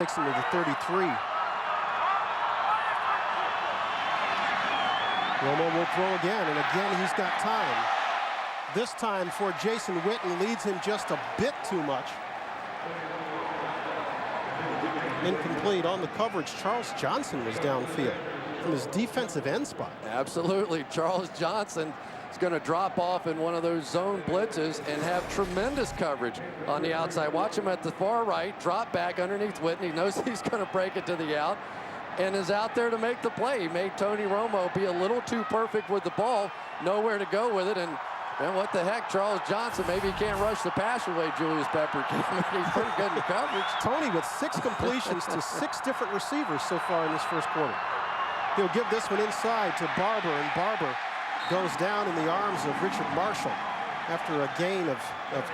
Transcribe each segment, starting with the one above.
Takes him to the 33. Romo will throw again, and again he's got time. This time for Jason Witten, leads him just a bit too much. Incomplete on the coverage. Charles Johnson was downfield from his defensive end spot. Absolutely. Charles Johnson is going to drop off in one of those zone blitzes and have tremendous coverage on the outside. Watch him at the far right, drop back underneath Witten. He knows he's going to break it to the out and is out there to make the play. He made Tony Romo be a little too perfect with the ball, nowhere to go with it. And what the heck, Charles Johnson, maybe he can't rush the pass away Julius Pepper can. He's pretty good in coverage. Tony with 6 completions to 6 different receivers so far in this first quarter. He'll give this one inside to Barber, and Barber goes down in the arms of Richard Marshall after a gain of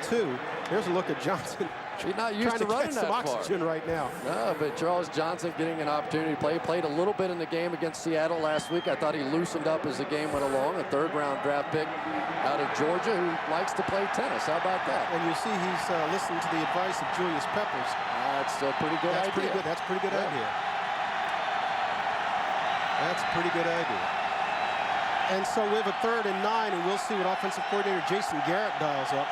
2. Here's a look at Johnson. He's not used to running that far. Trying to catch some oxygen right now. No, but Charles Johnson getting an opportunity to play. Played a little bit in the game against Seattle last week. I thought he loosened up as the game went along. A 3rd-round draft pick out of Georgia who likes to play tennis. How about that? And you see he's listened to the advice of Julius Peppers. That's a pretty good idea. Pretty good. That's a pretty good idea. That's a pretty good idea. And so we have a 3rd and 9, and we'll see what offensive coordinator Jason Garrett dials up.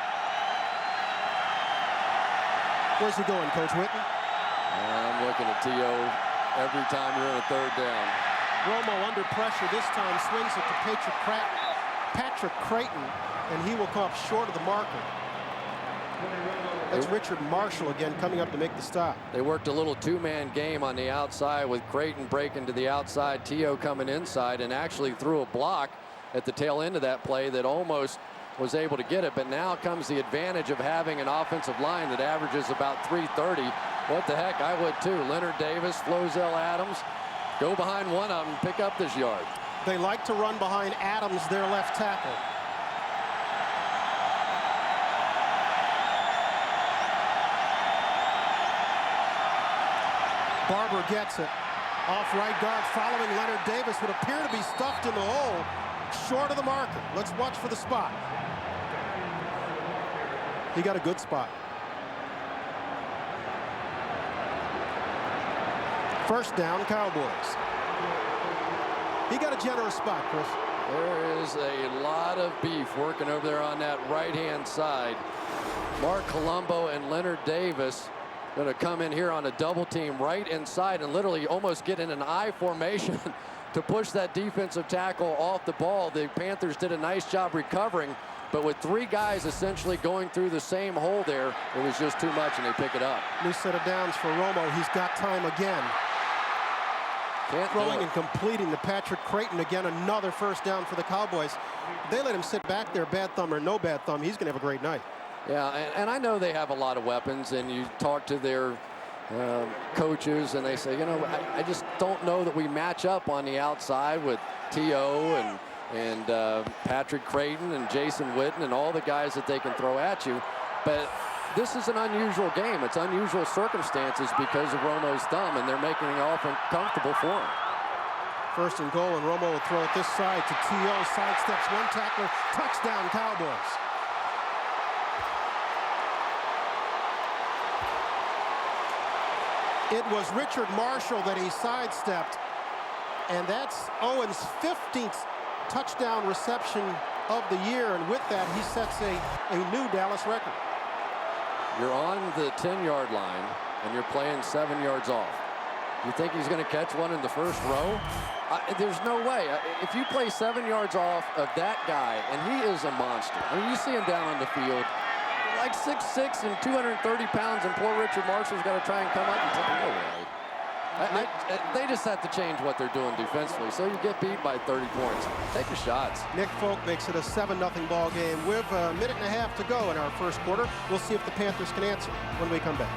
Where's he going, Coach Witten? I'm looking at T.O. every time you're in a 3rd down. Romo under pressure this time, swings it to Patrick Creighton, and he will come up short of the marker. That's Richard Marshall again coming up to make the stop. They worked a little 2-man game on the outside with Creighton breaking to the outside, T.O. coming inside, and actually threw a block at the tail end of that play that almost was able to get it. But now comes the advantage of having an offensive line that averages about 330. What the heck, I would too. Leonard Davis, Flozell Adams, go behind one of them, pick up this yard. They like to run behind Adams, their left tackle. Barber gets it. Off right guard, following Leonard Davis, would appear to be stuffed in the hole, short of the marker. Let's watch for the spot. He got a good spot. First down, Cowboys. He got a generous spot, Chris. There is a lot of beef working over there on that right-hand side. Mark Colombo and Leonard Davis going to come in here on a double team right inside and literally almost get in an I formation to push that defensive tackle off the ball. The Panthers did a nice job recovering, but with 3 guys essentially going through the same hole there, it was just too much, and they pick it up. New set of downs for Romo. He's got time again. Throwing and completing to Patrick Creighton again, another first down for the Cowboys. They let him sit back there, bad thumb or no bad thumb. He's going to have a great night. Yeah, and I know they have a lot of weapons, and you talk to their coaches, and they say, you know, I just don't know that we match up on the outside with T.O. and Patrick Creighton and Jason Witten and all the guys that they can throw at you. But this is an unusual game. It's unusual circumstances because of Romo's thumb, and they're making it often comfortable for him. First and goal, and Romo will throw it this side to T.O. Sidesteps one tackler. Touchdown, Cowboys. It was Richard Marshall that he sidestepped, and that's Owen's 15th touchdown reception of the year, and with that, he sets a new Dallas record. You're on the 10-yard line, and you're playing 7 yards off. You think he's going to catch one in the first row? There's no way. If you play 7 yards off of that guy, and he is a monster. I mean, you see him down on the field, like 6'6" and 230 pounds, and poor Richard Marshall's got to try and come up and take it away. They just have to change what they're doing defensively, so you get beat by 30 points. Take your shots. Nick Folk makes it a 7-0 ball game with a minute and a half to go in our first quarter. We'll see if the Panthers can answer when we come back.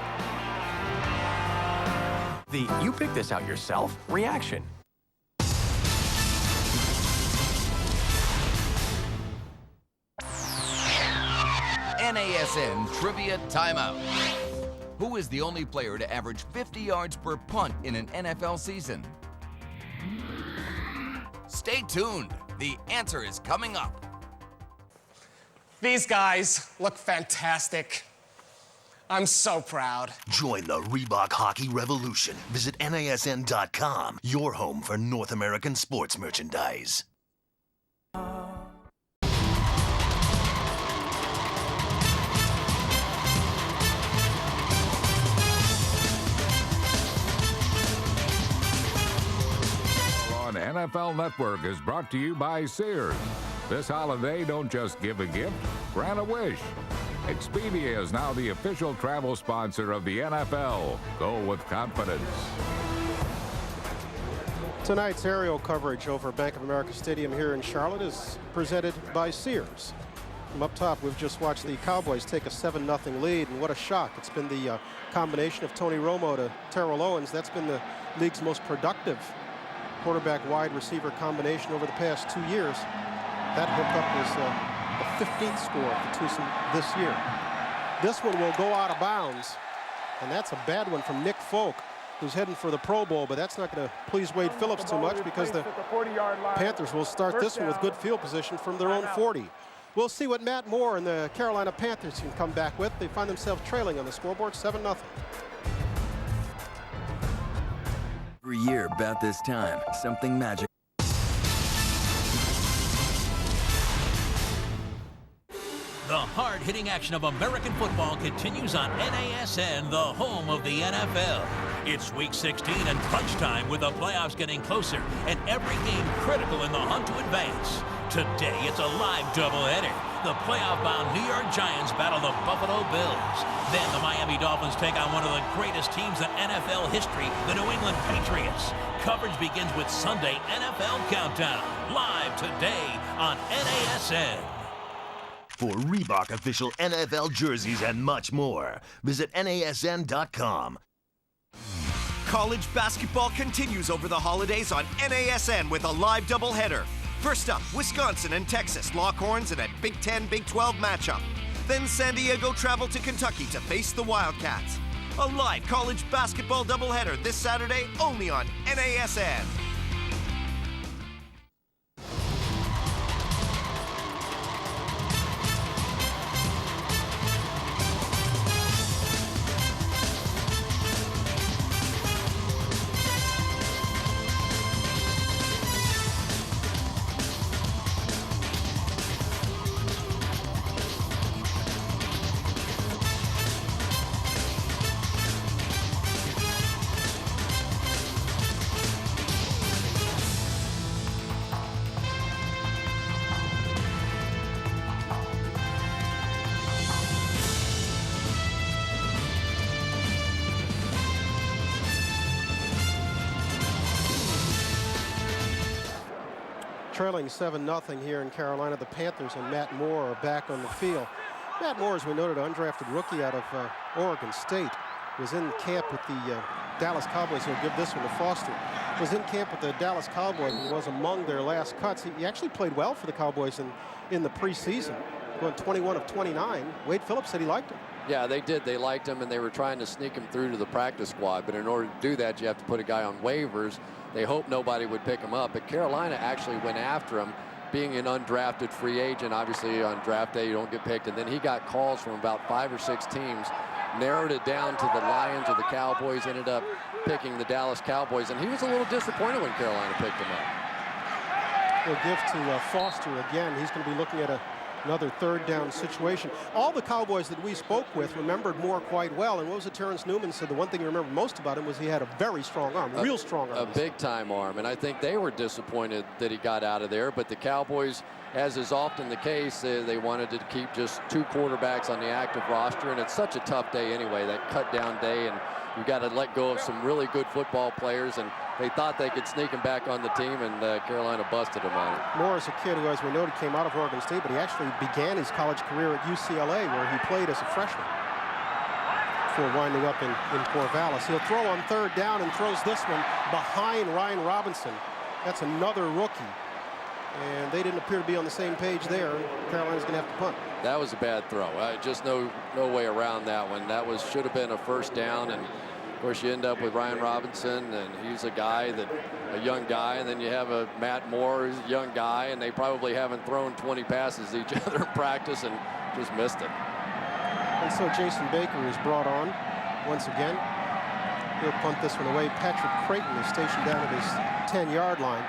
The "you pick this out yourself" reaction. NASN Trivia Timeout. Who is the only player to average 50 yards per punt in an NFL season? Stay tuned. The answer is coming up. These guys look fantastic. I'm so proud. Join the Reebok Hockey Revolution. Visit NASN.com, your home for North American sports merchandise. On NFL Network is brought to you by Sears. This holiday, don't just give a gift, grant a wish. Expedia is now the official travel sponsor of the NFL. Go with confidence. Tonight's aerial coverage over Bank of America Stadium here in Charlotte is presented by Sears. From up top, we've just watched the Cowboys take a 7-0 lead, and what a shock. It's been the combination of Tony Romo to Terrell Owens. That's been the league's most productive quarterback wide receiver combination over the past 2 years. That hookup is the 15th score for Tucson this year. This one will go out of bounds, and that's a bad one from Nick Folk, who's heading for the Pro Bowl, but that's not going to please Wade Phillips too much because the Panthers will start this one with good field position from their own 40. We'll see what Matt Moore and the Carolina Panthers can come back with. They find themselves trailing on the scoreboard 7-0. Every year about this time, something magic. The hard-hitting action of American football continues on NASN, the home of the NFL. It's Week 16 and crunch time with the playoffs getting closer and every game critical in the hunt to advance. Today, it's a live doubleheader. The playoff-bound New York Giants battle the Buffalo Bills. Then the Miami Dolphins take on one of the greatest teams in NFL history, the New England Patriots. Coverage begins with Sunday NFL Countdown, live today on NASN. For Reebok official NFL jerseys and much more, visit NASN.com. College basketball continues over the holidays on NASN with a live doubleheader. First up, Wisconsin and Texas lock horns in a Big Ten, Big 12 matchup. Then San Diego travel to Kentucky to face the Wildcats. A live college basketball doubleheader this Saturday only on NASN. Trailing 7-0 here in Carolina. The Panthers and Matt Moore are back on the field. Matt Moore, as we noted, an undrafted rookie out of Oregon State, was in camp with the Dallas Cowboys. He'll give this one to Foster. Was in camp with the Dallas Cowboys and was among their last cuts. He actually played well for the Cowboys in the preseason, going 21 of 29. Wade Phillips said he liked him. Yeah, they did. They liked him, and they were trying to sneak him through to the practice squad. But in order to do that, you have to put a guy on waivers. They hoped nobody would pick him up. But Carolina actually went after him, being an undrafted free agent. Obviously, on draft day, you don't get picked. And then he got calls from about 5 or 6 teams, narrowed it down to the Lions or the Cowboys, ended up picking the Dallas Cowboys. And he was a little disappointed when Carolina picked him up. We'll give to Foster again. He's going to be looking at another third down situation. All the Cowboys that we spoke with remembered Moore quite well. And what was it Terrence Newman said? The one thing he remembered most about him was he had a very strong arm, real strong arm. A big-time arm. And I think they were disappointed that he got out of there. But the Cowboys, as is often the case, they wanted to keep just 2 quarterbacks on the active roster. And it's such a tough day anyway, that cut-down day. And you got to let go of some really good football players. And they thought they could sneak him back on the team, and Carolina busted him on it. Moore is a kid who, as we noted, came out of Oregon State, but he actually began his college career at UCLA, where he played as a freshman before winding up in Corvallis. He'll throw on third down and throws this one behind Ryan Robinson. That's another rookie. And they didn't appear to be on the same page there. Carolina's going to have to punt. That was a bad throw. Just no way around that one. That should have been a first down. And of course, you end up with Ryan Robinson, and he's a young guy, and then you have a Matt Moore, who's a young guy, and they probably haven't thrown 20 passes each other in practice and just missed it. And so Jason Baker is brought on once again. He'll punt this one away. Patrick Creighton is stationed down at his 10-yard line.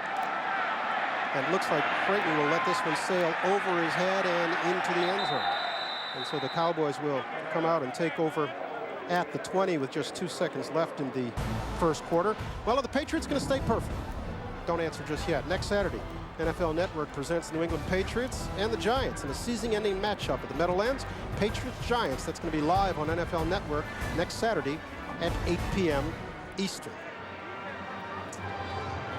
And it looks like Creighton will let this one sail over his head and into the end zone. And so the Cowboys will come out and take over at the 20 with just 2 seconds left in the first quarter. Well, are the Patriots going to stay perfect? Don't answer just yet. Next Saturday, NFL Network presents the New England Patriots and the Giants in a season-ending matchup at the Meadowlands. Patriots-Giants, that's going to be live on NFL Network next Saturday at 8 p.m. Eastern.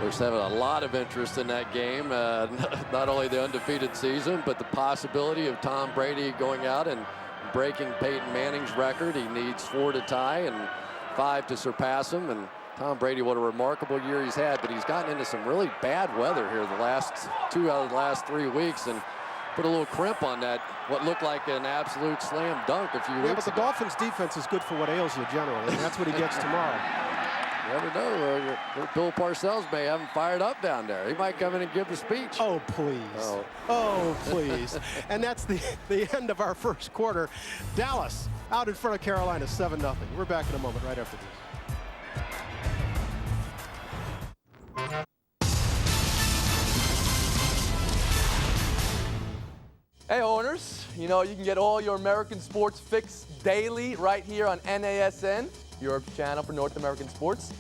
We're having a lot of interest in that game. Not only the undefeated season, but the possibility of Tom Brady going out and breaking Peyton Manning's record. He needs 4 to tie and 5 to surpass him. And Tom Brady, what a remarkable year he's had, but he's gotten into some really bad weather here the last 2 out of the last 3 weeks and put a little crimp on that, what looked like an absolute slam dunk a few weeks ago. But the Dolphins' defense is good for what ails you generally, and that's what he gets tomorrow. You never know. Bill Parcells may have him fired up down there. He might come in and give the speech. Oh, please. Oh, please. And that's the end of our first quarter. Dallas out in front of Carolina 7-0. We're back in a moment right after this. Hey owners, you know you can get all your American sports fix daily right here on NASN, Europe's channel for North American sports.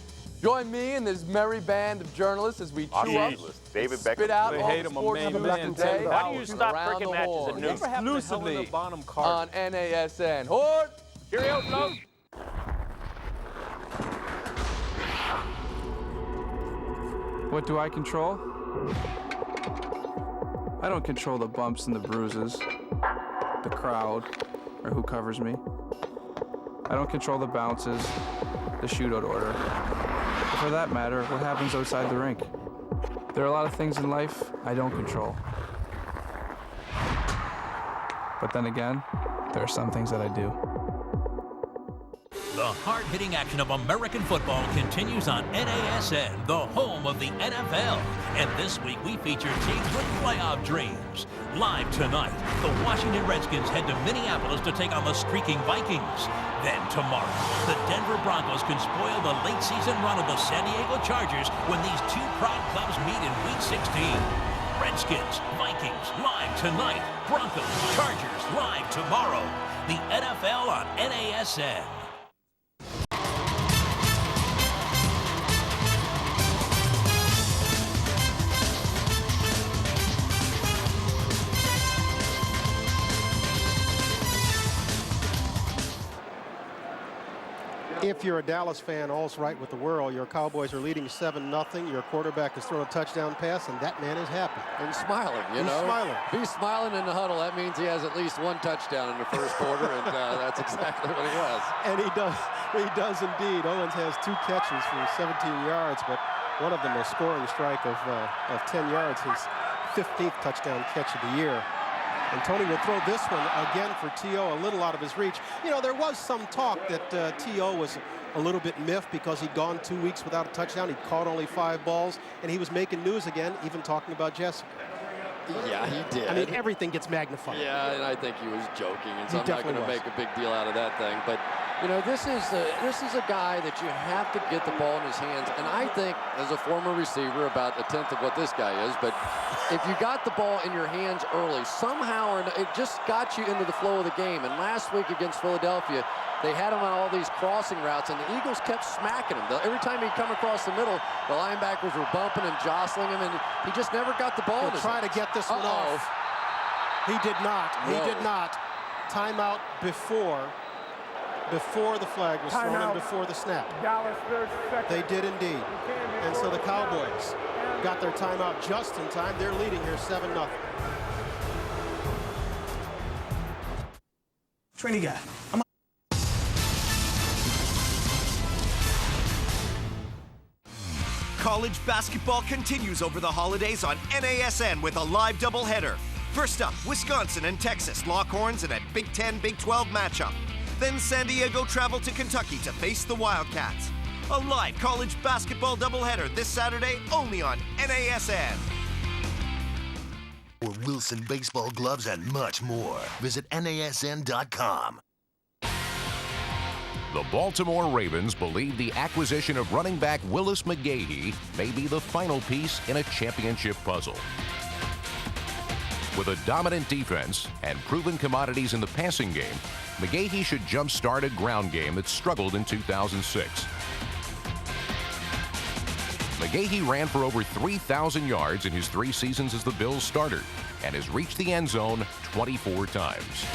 Join me and this merry band of journalists as we chew up, David spit out all the sports news of the day. Why do you stop around freaking the matches horn, at noon? exclusively on NASN. Horde! Cheerio, folks. What do I control? I don't control the bumps and the bruises, the crowd, or who covers me. I don't control the bounces, the shootout order, or for that matter, what happens outside the rink. There are a lot of things in life I don't control. But then again, there are some things that I do. The hard-hitting action of American football continues on NASN, the home of the NFL. And this week we feature teams with playoff dreams. Live tonight, the Washington Redskins head to Minneapolis to take on the streaking Vikings. Then tomorrow, the Denver Broncos can spoil the late season run of the San Diego Chargers when these two proud clubs meet in Week 16. Redskins, Vikings, live tonight. Broncos, Chargers, live tomorrow. The NFL on NASN. If you're a Dallas fan, all's right with the world. Your Cowboys are leading 7-0. Your quarterback has thrown a touchdown pass, and that man is happy. And smiling, you He's know. smiling. If he's smiling in the huddle, that means he has at least 1 touchdown in the first quarter, and that's exactly what he was. And he does indeed. Owens has 2 catches for 17 yards, but one of them a scoring strike of 10 yards, his 15th touchdown catch of the year. And Tony will throw this one again for T.O. a little out of his reach. You know, there was some talk that T.O. was a little bit miffed because he'd gone 2 weeks without a touchdown. He'd caught only 5 balls, and he was making news again, even talking about Jessica. Yeah, he did. I mean, everything gets magnified. Yeah, and I think he was joking, and so I'm not going to was. make a big deal out of that thing. But, you know, this is a guy that you have to get the ball in his hands. And I think, as a former receiver, about 1/10 of what this guy is. But if you got the ball in your hands early, somehow or it just got you into the flow of the game. And last week against Philadelphia, they had him on all these crossing routes, and the Eagles kept smacking him. Every time he'd come across the middle, the linebackers were bumping and jostling him, and he just never got the ball. He'll try to get this one off. He did not. He did not. Timeout before the flag was thrown and before the snap. They did indeed. And so the Cowboys got their timeout just in time. They're leading here 7-0. Training guy. College basketball continues over the holidays on NASN with a live doubleheader. First up, Wisconsin and Texas lock horns in a Big 10, Big 12 matchup. Then San Diego travel to Kentucky to face the Wildcats. A live college basketball doubleheader this Saturday only on NASN. For Wilson baseball gloves and much more, visit NASN.com. The Baltimore Ravens believe the acquisition of running back Willis McGahee may be the final piece in a championship puzzle. With a dominant defense and proven commodities in the passing game, McGahee should jumpstart a ground game that struggled in 2006. McGahee ran for over 3,000 yards in his 3 seasons as the Bills starter and has reached the end zone 24 times.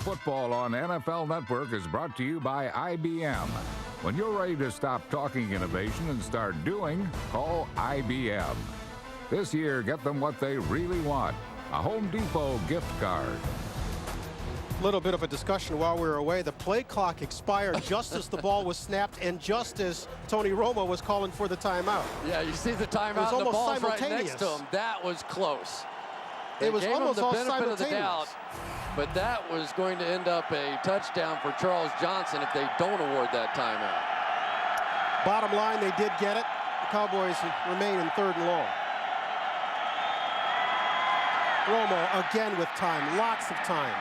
Football on NFL Network is brought to you by IBM. When you're ready to stop talking innovation and start doing, call IBM. This year, get them what they really want, a Home Depot gift card. A little bit of a discussion while we were away. The play clock expired just as the ball was snapped and just as Tony Romo was calling for the timeout. Yeah, you see the timeout, and the ball's right next to him. That was close. They it was gave almost him the all benefit of the doubt, simultaneous. but that was going to end up a touchdown for Charles Johnson if they don't award that timeout. Bottom line, they did get it. The Cowboys remain in 3rd and long. Romo again with time, lots of time.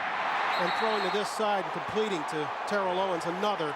And throwing to this side and completing to Terrell Owens, another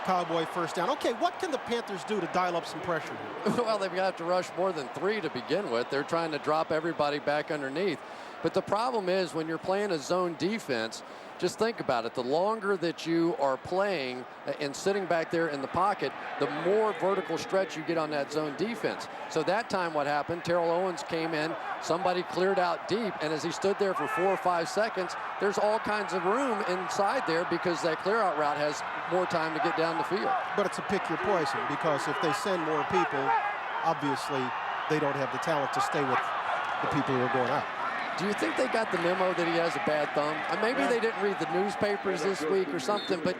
Cowboy first down. Okay, what can the Panthers do to dial up some pressure here? Well, they've got to rush more than 3 to begin with. They're trying to drop everybody back underneath. But the problem is when you're playing a zone defense, just think about it. The longer that you are playing and sitting back there in the pocket, the more vertical stretch you get on that zone defense. So that time what happened, Terrell Owens came in, somebody cleared out deep, and as he stood there for 4 or 5 seconds, there's all kinds of room inside there because that clear out route has more time to get down the field. But it's a pick your poison, because if they send more people, obviously they don't have the talent to stay with the people who are going out. Do you think they got the memo that he has a bad thumb? Maybe they didn't read the newspapers this week or something, but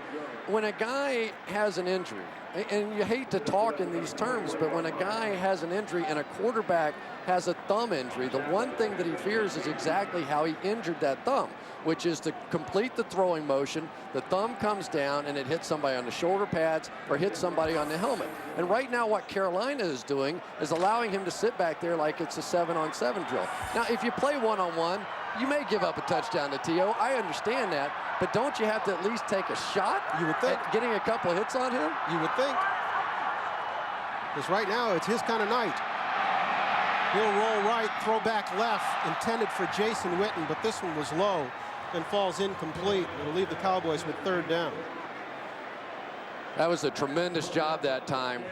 when a guy has an injury, and you hate to talk in these terms, but when a guy has an injury and a quarterback has a thumb injury, the one thing that he fears is exactly how he injured that thumb, which is to complete the throwing motion, the thumb comes down and it hits somebody on the shoulder pads or hits somebody on the helmet. And right now what Carolina is doing is allowing him to sit back there like it's a 7-on-7 drill. Now, if you play one-on-one, you may give up a touchdown to T.O. I understand that, but don't you have to at least take a shot at getting a couple of hits on him? You would think. Because right now it's his kind of night. He'll roll right, throw back left, intended for Jason Witten, but this one was low and falls incomplete. It'll leave the Cowboys with 3rd down. That was a tremendous job that time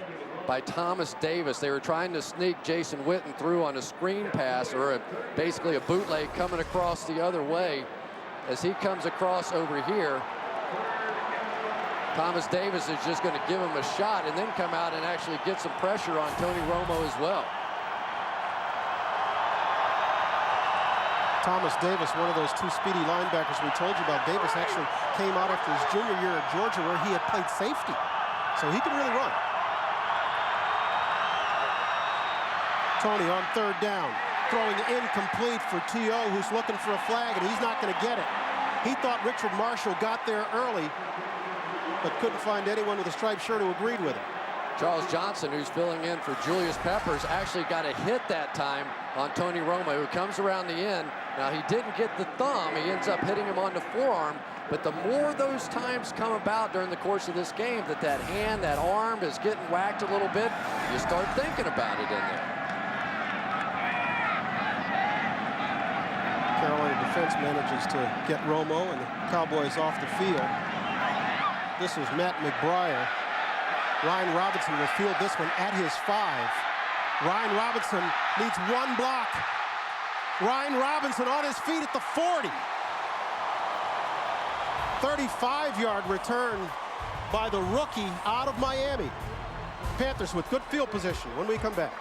by Thomas Davis. They were trying to sneak Jason Witten through on a screen pass, or basically a bootleg coming across the other way. As he comes across over here, Thomas Davis is just going to give him a shot and then come out and actually get some pressure on Tony Romo as well. Thomas Davis, one of those 2 speedy linebackers we told you about. Davis actually came out after his junior year at Georgia where he had played safety. So he can really run. Tony on 3rd down, throwing incomplete for T.O., who's looking for a flag, and he's not going to get it. He thought Richard Marshall got there early, but couldn't find anyone with a striped shirt who agreed with him. Charles Johnson, who's filling in for Julius Peppers, actually got a hit that time on Tony Romo, who comes around the end. Now, he didn't get the thumb. He ends up hitting him on the forearm. But the more those times come about during the course of this game that hand, that arm is getting whacked a little bit, you start thinking about it in there. Carolina defense manages to get Romo and the Cowboys off the field. This is Matt McBriar. Ryan Robinson will field this one at his 5. Ryan Robinson needs 1 block. Ryan Robinson on his feet at the 40. 35-yard return by the rookie out of Miami. Panthers with good field position when we come back.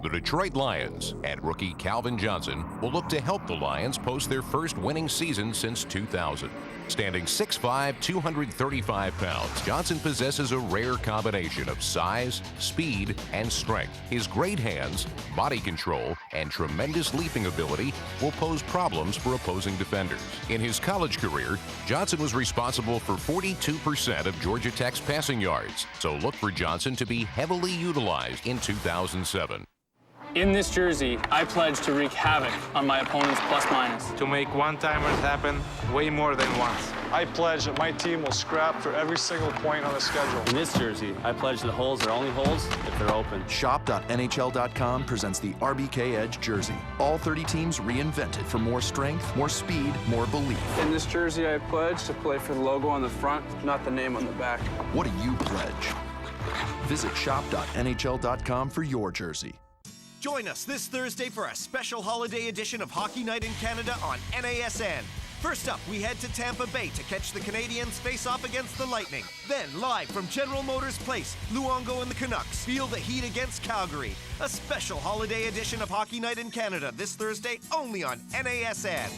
The Detroit Lions, and rookie Calvin Johnson will look to help the Lions post their first winning season since 2000. Standing 6'5", 235 pounds, Johnson possesses a rare combination of size, speed, and strength. His great hands, body control, and tremendous leaping ability will pose problems for opposing defenders. In his college career, Johnson was responsible for 42% of Georgia Tech's passing yards, so look for Johnson to be heavily utilized in 2007. In this jersey, I pledge to wreak havoc on my opponent's plus-minus. To make one-timers happen way more than once. I pledge that my team will scrap for every single point on the schedule. In this jersey, I pledge that holes are only holes if they're open. Shop.nhl.com presents the RBK Edge jersey. All 30 teams reinvented for more strength, more speed, more belief. In this jersey, I pledge to play for the logo on the front, not the name on the back. What do you pledge? Visit shop.nhl.com for your jersey. Join us this Thursday for a special holiday edition of Hockey Night in Canada on NASN. First up, we head to Tampa Bay to catch the Canadiens face off against the Lightning. Then, live from General Motors Place, Luongo and the Canucks feel the heat against Calgary. A special holiday edition of Hockey Night in Canada this Thursday only on NASN.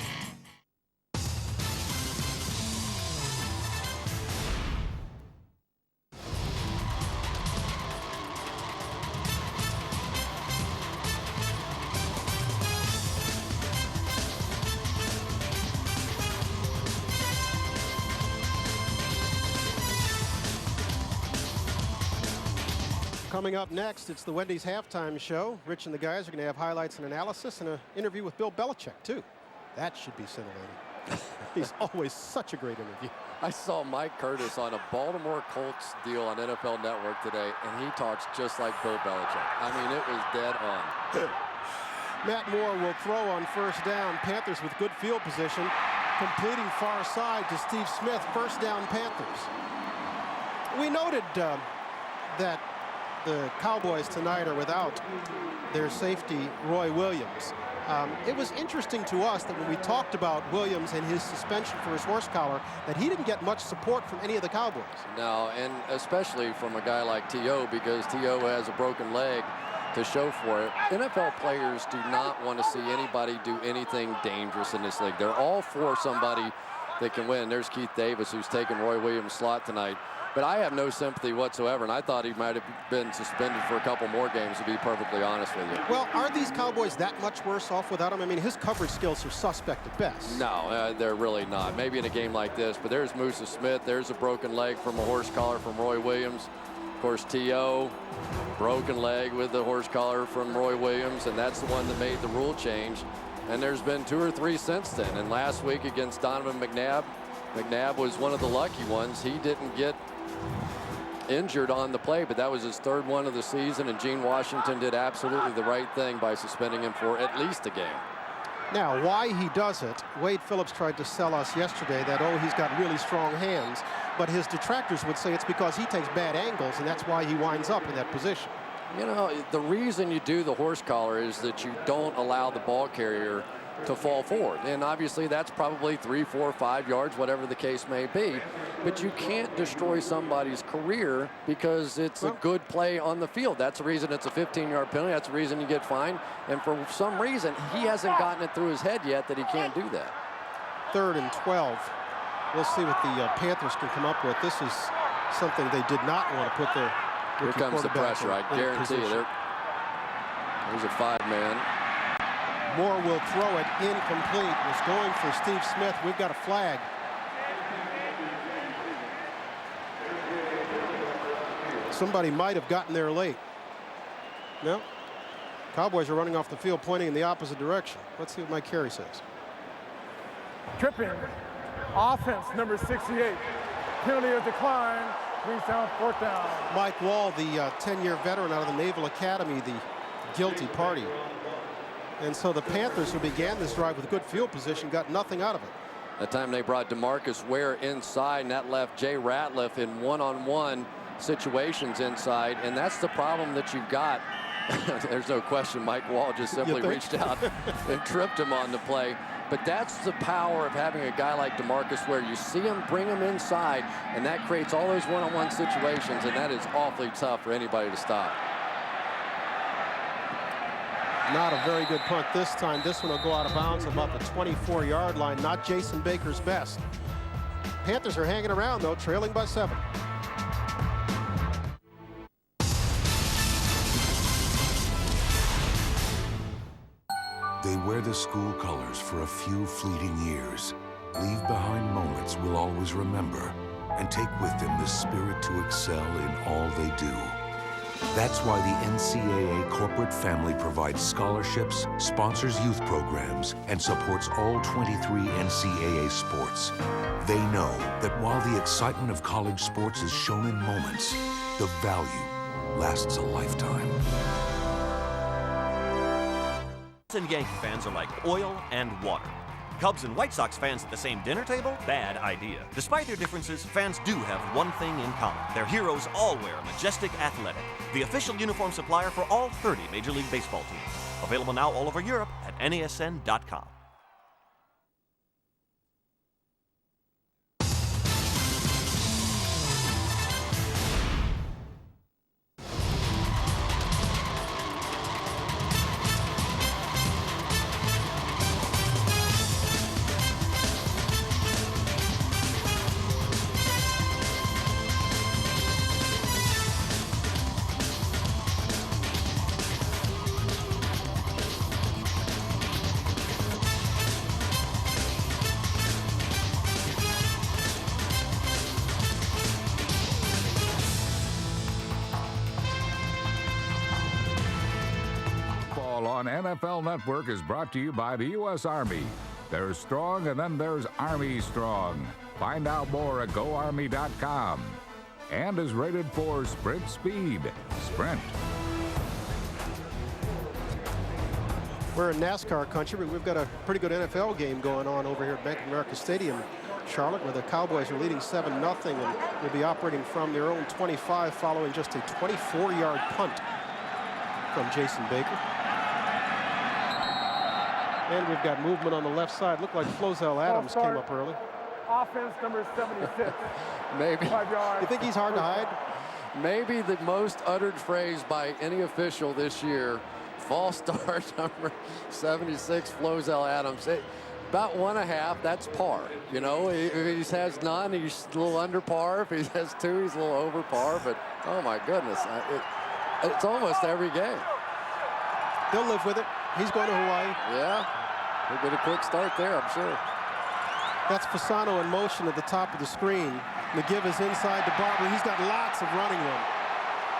Coming up next, it's the Wendy's halftime show. Rich and the guys are going to have highlights and analysis and an interview with Bill Belichick, too. That should be scintillating. He's always such a great interview. I saw Mike Curtis on a Baltimore Colts deal on NFL Network today, and he talks just like Bill Belichick. I mean, it was dead on. Matt Moore will throw on first down. Panthers with good field position. Completing far side to Steve Smith. First down, Panthers. We noted that the Cowboys tonight are without their safety, Roy Williams. It was interesting to us that when we talked about Williams and his suspension for his horse collar, that he didn't get much support from any of the Cowboys. No, and especially from a guy like T.O., because T.O. has a broken leg to show for it. NFL players do not want to see anybody do anything dangerous in this league. They're all for somebody that can win. There's Keith Davis, who's taking Roy Williams' slot tonight. But I have no sympathy whatsoever, and I thought he might have been suspended for a couple more games, to be perfectly honest with you. Well, are these Cowboys that much worse off without him? I mean, his coverage skills are suspect at best. No, they're really not. Maybe in a game like this, but there's Musa Smith. There's a broken leg from a horse collar from Roy Williams. Of course, T.O., broken leg with the horse collar from Roy Williams, and that's the one that made the rule change. And there's been 2 or 3 since then. And last week against Donovan McNabb, McNabb was one of the lucky ones. He didn't get injured on the play, but that was his 3rd one of the season, and Gene Washington did absolutely the right thing by suspending him for at least a game. Now, why he does it, Wade Phillips tried to sell us yesterday that, oh, he's got really strong hands, but his detractors would say it's because he takes bad angles, and that's why he winds up in that position. You know, the reason you do the horse collar is that you don't allow the ball carrier to fall forward. And obviously that's probably 3, 4, 5 yards, whatever the case may be. But you can't destroy somebody's career because it's a good play on the field. That's the reason it's a 15-yard penalty. That's the reason you get fined. And for some reason, he hasn't gotten it through his head yet that he can't do that. 3rd and 12. We'll see what the Panthers can come up with. This is something they did not want to put their Here comes the pressure, I guarantee you. There's a 5-man. Moore will throw it incomplete. Was going for Steve Smith. We've got a flag. Somebody might have gotten there late. No. Cowboys are running off the field, pointing in the opposite direction. Let's see what Mike Carey says. Tripping. Offense, number 68. Penalty of decline. 3 down, 4th down. Mike Wall, the 10-year veteran out of the Naval Academy, the guilty party. And so the Panthers, who began this drive with good field position, got nothing out of it. That time they brought DeMarcus Ware inside, and that left Jay Ratliff in one-on-one situations inside, and that's the problem that you've got. There's no question Mike Wall just simply reached out and tripped him on the play. But that's the power of having a guy like DeMarcus Ware. You see him, bring him inside, and that creates all those one-on-one situations, and that is awfully tough for anybody to stop. Not a very good punt this time. This one will go out of bounds about the 24-yard line. Not Jason Baker's best. Panthers are hanging around, though, trailing by 7. They wear the school colors for a few fleeting years, leave behind moments we'll always remember, and take with them the spirit to excel in all they do. That's why the NCAA corporate family provides scholarships, sponsors youth programs, and supports all 23 NCAA sports. They know that while the excitement of college sports is shown in moments, the value lasts a lifetime. And Yankee fans are like oil and water. Cubs and White Sox fans at the same dinner table? Bad idea. Despite their differences, fans do have one thing in common. Their heroes all wear Majestic Athletic, the official uniform supplier for all 30 Major League Baseball teams. Available now all over Europe at NASN.com. On NFL Network is brought to you by the U.S. Army. There's strong and then there's Army strong. Find out more at GoArmy.com. And is rated for sprint speed. Sprint. We're in NASCAR country, but we've got a pretty good NFL game going on over here at Bank of America Stadium, Charlotte, where the Cowboys are leading 7-0 and will be operating from their own 25 following just a 24-yard punt from Jason Baker. And we've got movement on the left side. Looked like Flozell Adams came up early. Offense number 76. Maybe. 5 yards. You think he's hard to hide? Maybe the most uttered phrase by any official this year. False start number 76, Flozell Adams. About 1.5, that's par. You know, if he has none, he's a little under par. If he has 2, he's a little over par. But, oh, my goodness, it's almost every game. They'll live with it. He's going to Hawaii. Yeah, he'll get a quick start there, I'm sure. That's Fasano in motion at the top of the screen. McGill is inside to Barber. He's got lots of running room.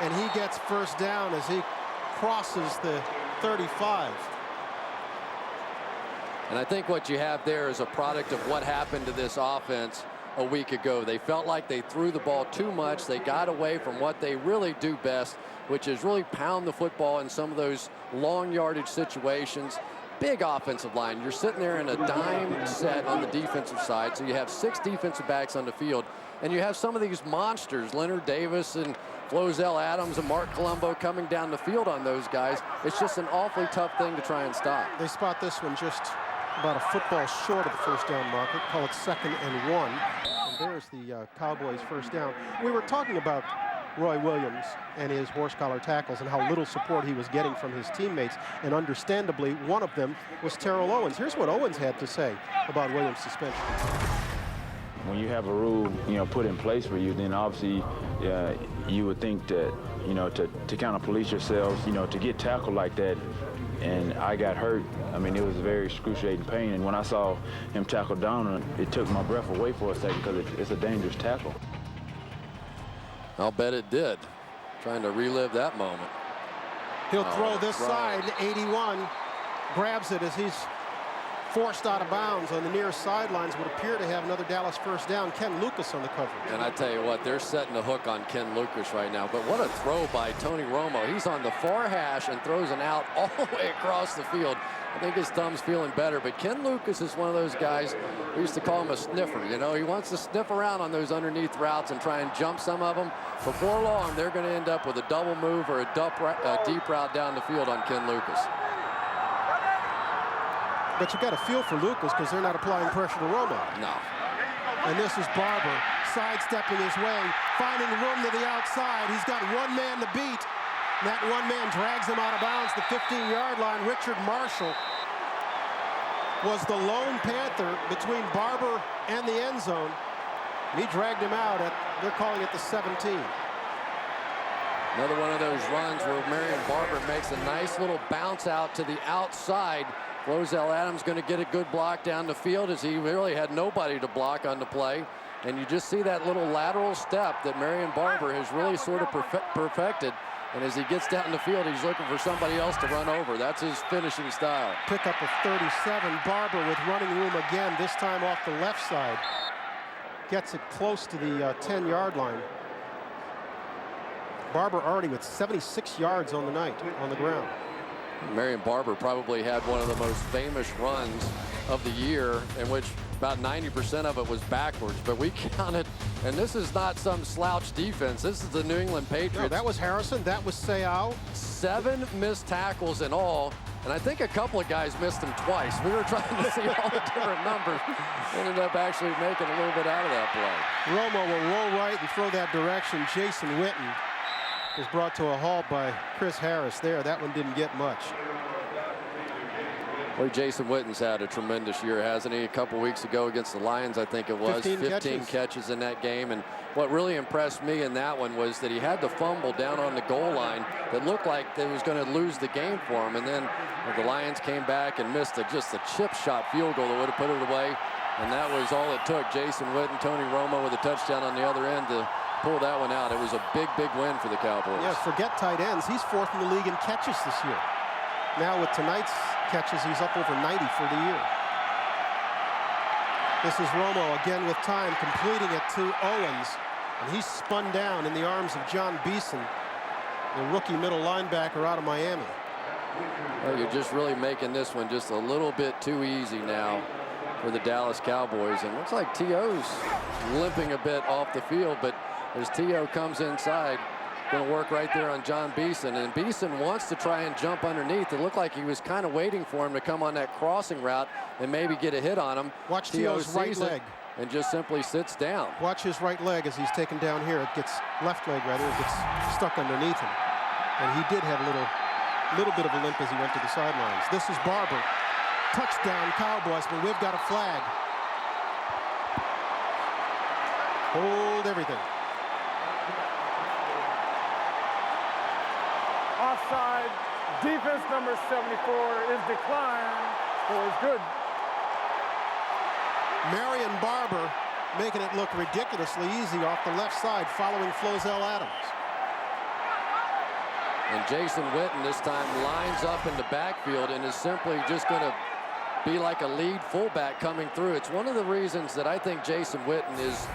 And he gets first down as he crosses the 35. And I think what you have there is a product of what happened to this offense a week ago. They felt like they threw the ball too much. They got away from what they really do best, which is really pound the football in some of those long yardage situations. Big offensive line. You're sitting there in a dime set on the defensive side, so you have 6 defensive backs on the field, and you have some of these monsters, Leonard Davis and Flozell Adams and Mark Colombo, coming down the field on those guys. It's just an awfully tough thing to try and stop. They spot this one just about a football short of the first down marker. Call it 2nd and 1. And there's the Cowboys' first down. We were talking about Roy Williams and his horse collar tackles and how little support he was getting from his teammates. And understandably, one of them was Terrell Owens. Here's what Owens had to say about Williams' suspension. When you have a rule, put in place for you, then obviously you would think that, to kind of police yourselves, to get tackled like that. And I got hurt. I mean, it was a very excruciating pain. And when I saw him tackle down, it took my breath away for a second because it's a dangerous tackle. I'll bet it did. Trying to relive that moment. He'll throw this side, 81. Grabs it as he's forced out of bounds on the near sidelines. Would appear to have another Dallas first down. Ken Lucas on the coverage. And I tell you what, they're setting the hook on Ken Lucas right now. But what a throw by Tony Romo. He's on the far hash and throws an out all the way across the field. I think his thumb's feeling better. But Ken Lucas is one of those guys, we used to call him a sniffer. He wants to sniff around on those underneath routes and try and jump some of them. Before long, they're going to end up with a double move or a deep route down the field on Ken Lucas. But you got a feel for Lucas because they're not applying pressure to Romo. No. And this is Barber sidestepping his way, finding room to the outside. He's got one man to beat. That one man drags him out of bounds, the 15-yard line. Richard Marshall was the lone Panther between Barber and the end zone. And he dragged him out at, they're calling it the 17. Another one of those runs where Marion Barber makes a nice little bounce out to the outside. Flozell Adams going to get a good block down the field, as he really had nobody to block on the play. And you just see that little lateral step that Marion Barber has really sort of perfected. And as he gets down the field, he's looking for somebody else to run over. That's his finishing style. Pickup of 37. Barber with running room again, this time off the left side. Gets it close to the 10-yard line. Barber already with 76 yards on the night on the ground. Marion Barber probably had one of the most famous runs of the year, in which about 90% of it was backwards, but we counted, and this is not some slouch defense. This is the New England Patriots. No, that was Harrison, that was Seau. 7 missed tackles in all, and I think a couple of guys missed them twice. We were trying to see all the different numbers. Ended up actually making a little bit out of that play. Romo will roll right and throw that direction. Jason Witten was brought to a halt by Chris Harris there. That one didn't get much. Well, Jason Witten's had a tremendous year, hasn't he? A couple weeks ago against the Lions, I think it was. 15 catches in that game. And what really impressed me in that one was that he had the fumble down on the goal line that looked like they was going to lose the game for him. And then the Lions came back and missed just a chip shot field goal that would have put it away. And that was all it took. Jason Witten, Tony Romo with a touchdown on the other end to pull that one out. It was a big, big win for the Cowboys. Yeah, forget tight ends. He's 4th in the league in catches this year. Now with tonight's catches, he's up over 90 for the year. This is Romo again with time, completing it to Owens. And he's spun down in the arms of John Beeson, the rookie middle linebacker out of Miami. Well, you're just really making this one just a little bit too easy now for the Dallas Cowboys. And it looks like T.O.'s limping a bit off the field, but as T.O. comes inside, going to work right there on John Beeson, and Beeson wants to try and jump underneath. It looked like he was kind of waiting for him to come on that crossing route and maybe get a hit on him. Watch T.O.'s right leg. And just simply sits down. Watch his right leg as he's taken down here. It gets, left leg rather, it gets stuck underneath him. And he did have a little bit of a limp as he went to the sidelines. This is Barber. Touchdown Cowboys, but we've got a flag. Hold everything. Offside, defense number 74 is declined. Score is good. Marion Barber making it look ridiculously easy off the left side, following Flozell Adams. And Jason Witten this time lines up in the backfield and is simply just going to be like a lead fullback coming through. It's one of the reasons that I think Jason Witten is,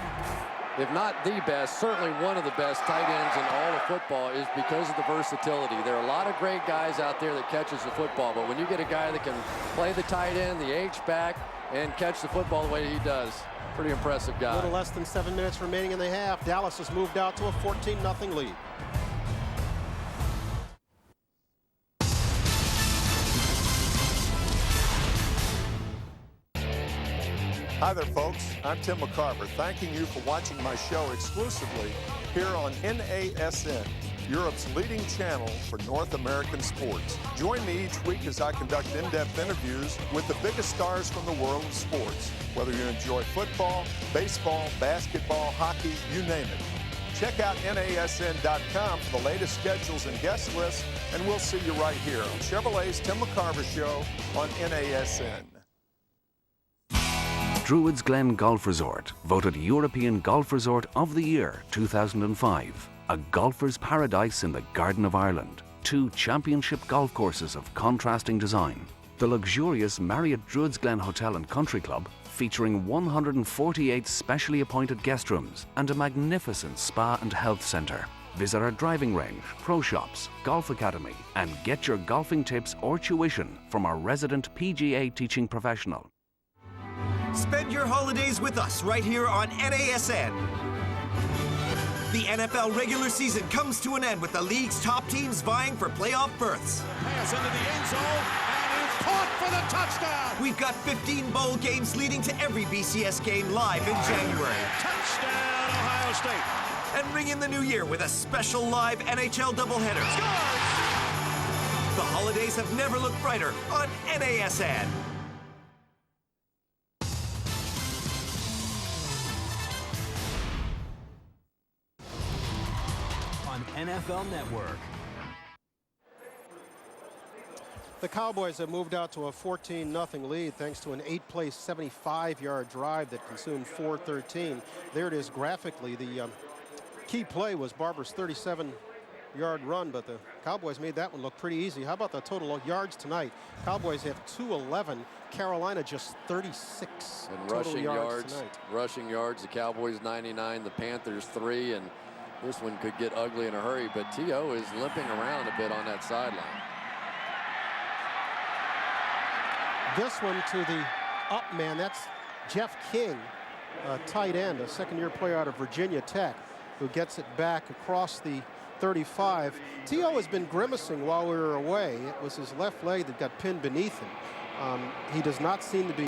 if not the best, certainly one of the best tight ends in all of football, is because of the versatility. There are a lot of great guys out there that catches the football, but when you get a guy that can play the tight end, the H-back, and catch the football the way he does, pretty impressive guy. A little less than 7 minutes remaining in the half. Dallas has moved out to a 14-0 lead. Hi there, folks. I'm Tim McCarver, thanking you for watching my show exclusively here on NASN, Europe's leading channel for North American sports. Join me each week as I conduct in-depth interviews with the biggest stars from the world of sports. Whether you enjoy football, baseball, basketball, hockey, you name it. Check out NASN.com for the latest schedules and guest lists, and we'll see you right here on Chevrolet's Tim McCarver Show on NASN. Druids Glen Golf Resort, voted European Golf Resort of the Year 2005. A golfer's paradise in the Garden of Ireland. 2 championship golf courses of contrasting design. The luxurious Marriott Druids Glen Hotel and Country Club, featuring 148 specially appointed guest rooms and a magnificent spa and health centre. Visit our driving range, pro shops, golf academy, and get your golfing tips or tuition from our resident PGA teaching professional. Spend your holidays with us right here on NASN. The NFL regular season comes to an end with the league's top teams vying for playoff berths. Pass into the end zone and is caught for the touchdown. We've got 15 bowl games leading to every BCS game live in January. Touchdown, Ohio State. and ring in the new year with a special live NHL doubleheader. The holidays have never looked brighter on NASN. On NFL Network. The Cowboys have moved out to a 14-0 lead thanks to an 8-play, 75-yard drive that consumed 4:13. There it is graphically. The key play was Barber's 37-yard run, but the Cowboys made that one look pretty easy. How about the total yards tonight? Cowboys have 211. Carolina just 36 and total rushing yards tonight. Rushing yards, the Cowboys 99, the Panthers 3, and this one could get ugly in a hurry, but T.O. is limping around a bit on that sideline. This one to the up man, that's Jeff King, a tight end, a second-year player out of Virginia Tech, who gets it back across the 35. T.O. has been grimacing while we were away. It was his left leg that got pinned beneath him. He does not seem to be